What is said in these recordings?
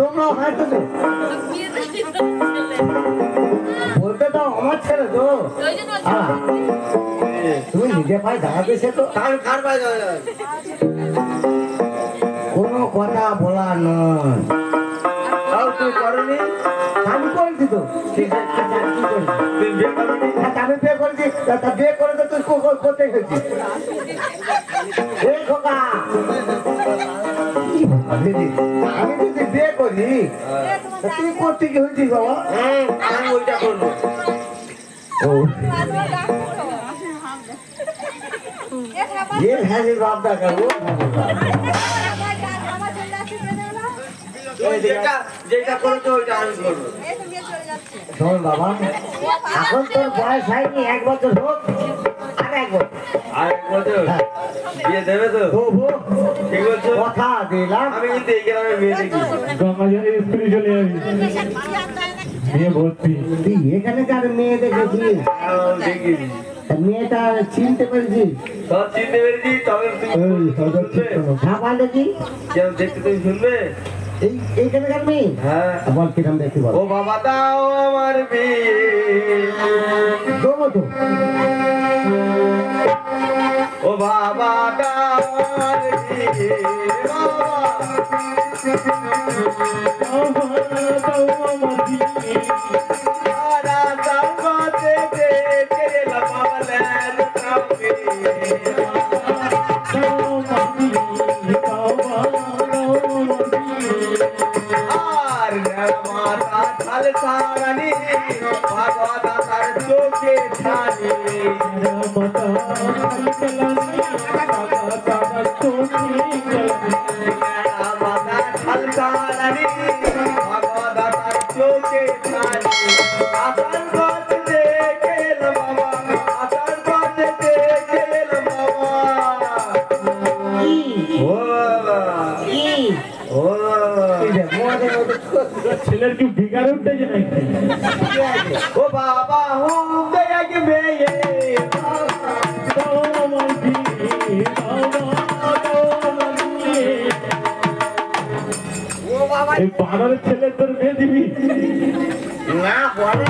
তোমরা হয়তো বলতে দাও আমার ছেলে তো তুমি নিজে পায়ে দাঁড়াতে সে তো কার পায়ে দাঁড়াবে কোনো কথা বলার নয় তুই করনি আমি করেছি তো আমি বিয়ে করেছি বিয়ে করে তো তুই করতে গেছিস আমি যদি বিয়ে করি তুই করতে কি হয়েছিস বাবা আমি ওইটা করবো বাপ দেখা যেটা করেছো ওইটা আমি করবো শোন বাবা এখন তোর বয়স হয়নি 1 বছর হোক আর 1 বছর বিয়ে দেবে তো ঠিক বলছো কথা দিলাম আমি কিন্তু এই গ্রামে বিয়ে দেখি গঙ্গাজলে স্কুলে চলে যাবি বিয়ে ভর্তি তুই এখানে কার মেয়ে দেখেছিস দেখিনি মেয়েটা চিনতে পেরেছিস সব চিনতে পেরেছি তবে তুমি খাবার দেখি কেউ দেখতে তুমি শুনবে এইখানকার মেয়ে হ্যাঁ বল কিরম দেখতে বল ও বাবা দাও আমার বিয়ে দেবো তো ও বাবা দাও আমার বিয়ে সারানি ভাগবত তার চোখে ছানি মাতা সারানি ভাগবত তার চোখে ছানি আসান করতে গেল বাবা আসান করতে গেল বাবা ও বাবা ও ছেলের কি ভিগার উঠতেছে নাকি ও বাবা হুমতে আগে মেয়ে ও বাবা এই পাড়ার ছেলে তোর মেয়ে দিবি না বলে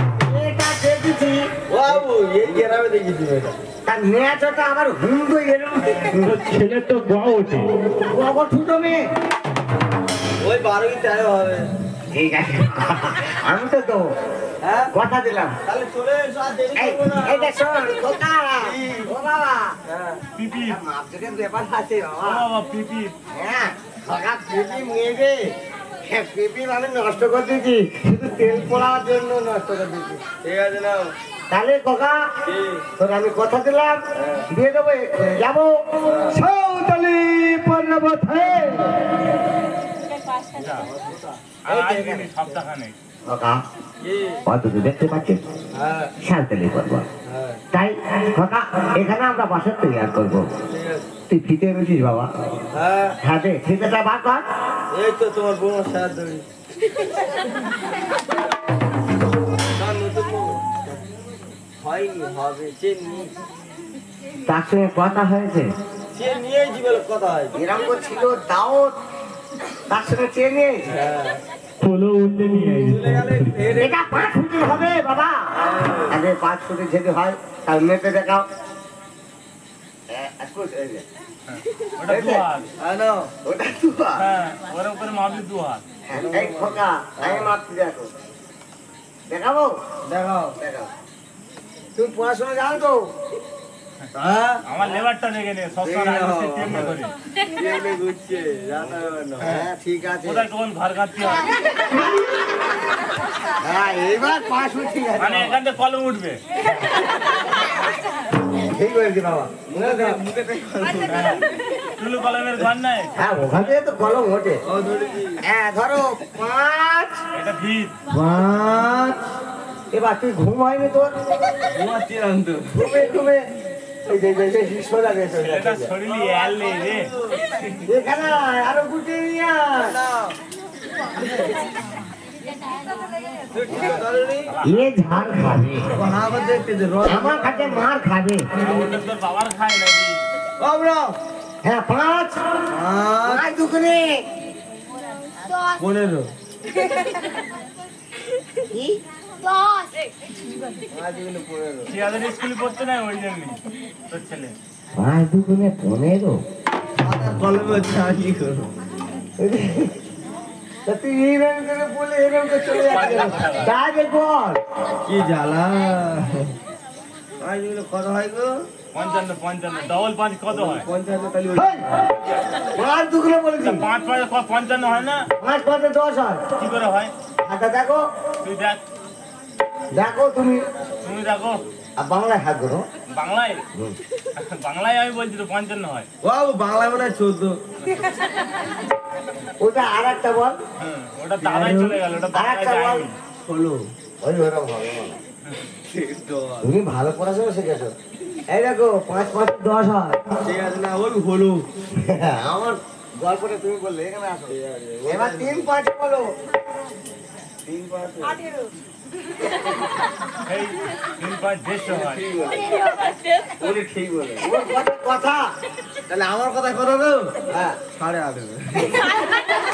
এটা দেখেছি বাবু এই গ্রামে দেখেছি এটা তার মেয়েটা আমার হুমদো এরকম ছেলে তো বড় ওঠে বড় ছোট মেয়ে ওই 12 কি 13 হবে ঠিক আছে আমি তো তো হ্যাঁ কথা দিলাম তাহলে চলে এসো আর দেরি করব না এই দেখো কোথা ও বাবা হ্যাঁ পিপি আপনাদের ব্যাপার আছে বাবা ও বাবা পিপি হ্যাঁ খগা পিপি মেয়ে পিপি মানে নষ্ট করে দিয়েছি শুধু তেল পোড়ার জন্য নষ্ট করে দিয়েছি ঠিক আছে নাও তাহলে কোকা তোর আমি কথা দিলাম দিয়ে দেবো যাবো সৌতলি পর্ণপথে দেখতে পাচ্ছিস সাঁওতালি পর্বত তাই এখানে আমরা বাসা তৈরি করবো তুই ফিতে এনেছিস বাবা হ্যাঁ দে ফিতেটা বার কর এই তো তোমার বড় সাহায্য হয়নি হবে চেনি তার সঙ্গে কথা হয়েছে সে নিয়েই জীবনে কথা হয় এরকম ছিল দাও তার সঙ্গে চেয়ে নিয়ে চলো উঠে নিয়ে এটা 5 ফুটের হবে বাবা আগে 5 ফুটের যদি হয় তার মেপে দেখাও ওটা দুহাত আনো ওটা দুহাত হ্যাঁ ওর উপরে মাপি দুহাত এই খোকা আমি মাপতে দেখো দেখাবো দেখাও দেখাও তুমি পড়াশোনা জানো তো আমার লেবারটা লেগে নে সব সময় আইছে টেমে করে টেমে গুচ্ছে জানা না হ্যাঁ ঠিক আছে ওটা কোন ঘর কাটতে হয় হ্যাঁ এবার পাস উঠে গেছে মানে এখান থেকে কলম উঠবে ঠিক হয়েছে বাবা মুখে তুলু কলমের ঘর নাই হ্যাঁ ওখানে তো কলম ওঠে ও ধরেছি হ্যাঁ ধরো 5 এটা ভিত 5 এবার তুই ঘুম হয়নি তোর ঘুমাচ্ছি না তো ঘুমে এই যে সোজা গেছে এটা ছড়িলি এলে রে এখানে আরো গুটি নিয়া ये झाड़ खावे वहां पर देखते थे रोज हमार खाते मार खावे तो बाबर खाए लगी बाबरा হ্যাঁ 5 5 দুগুণে 15 কি 10 সিয়াদের স্কুলে পড়তে না ওই জন্যই তোর ছেলে 5 দুগুণে 15 আদার কলমে হচ্ছে আর কি করবো তা তুই এইরকম করে বলে এরকম করে চলে যাচ্ছে তাই বল কি জ্বালা আজ এগুলো কত হয় গো 55 55 ডবল 5 কত হয় 55 তাহলে হেই, 5 দুগুণে বলেছি 5 5 55 হয় না 5 5 10 হয় কি করে হয় আচ্ছা দেখো তুই দেখ দেখো তুমি তুমি দেখো আর বাংলায় হাত ধরো বাংলায় বাংলায় আমি বলছি তো 55 হয় বাবু বাংলা মনে হয় 14 ওটা আর একটা বল হুম, ওটা দাদাই চলে গেল ওটা আর বাংলায় একটা বল যায়নি 16 ওই ওরকম হবে না। তুমি ভালো পড়াশোনা শিখেছো এই দেখো 5 5 10 হয় ঠিক আছে না ওই হলো আমার গল্পটা তুমি বললে এখানে আসো এবার 3 5 বলো 3 5 এই 3 5 150 হয় বলি ঠিক বলে ওর কথা তাহলে আমার কথা করো গো হ্যাঁ 18.5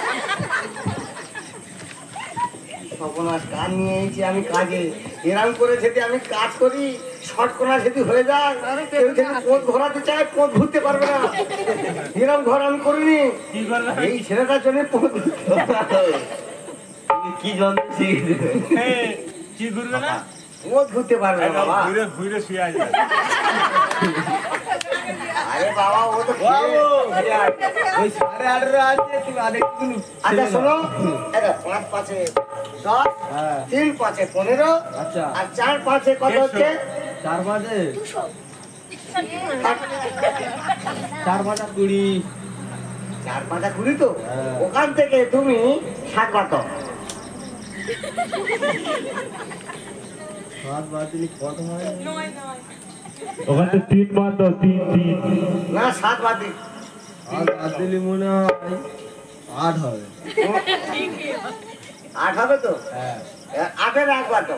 সর্বনাশ কাজ নিয়ে এসেছি আমি কাজে এরম করে যদি আমি কাজ করি শর্ট কোনা যদি হয়ে যায় কেউ যদি পথ ঘোরাতে চায় পথ ঘুরতে পারবে না এরম ঘর আমি করিনি কি করবে এই ছেলেটার জন্য পথ কি যন্ত্র শিখে এই, কি ঘুরবে না পথ ঘুরতে পারবে না বাবা ঘুরে ঘুরে শুয়ে আসবে আরে বাবা ও তো বাবু ওই 18.5 আছে তুমি আরেকটু আচ্ছা শোনো এটা 5 5 10 হ্যাঁ 3 5 15 আচ্ছা আর 4 5 কত হচ্ছে 4 বাজে 4 বাজা 20 4 5 20 তো হ্যাঁ। ওখান থেকে তুমি 7 কত 7 বাজে কত হয় ওখান থেকে 3 বার দাও 3 না 7 বাদ আর বাদ দিলে মনে হয় 8 হবে 8 হবে তো হ্যাঁ 8 এর 1 কত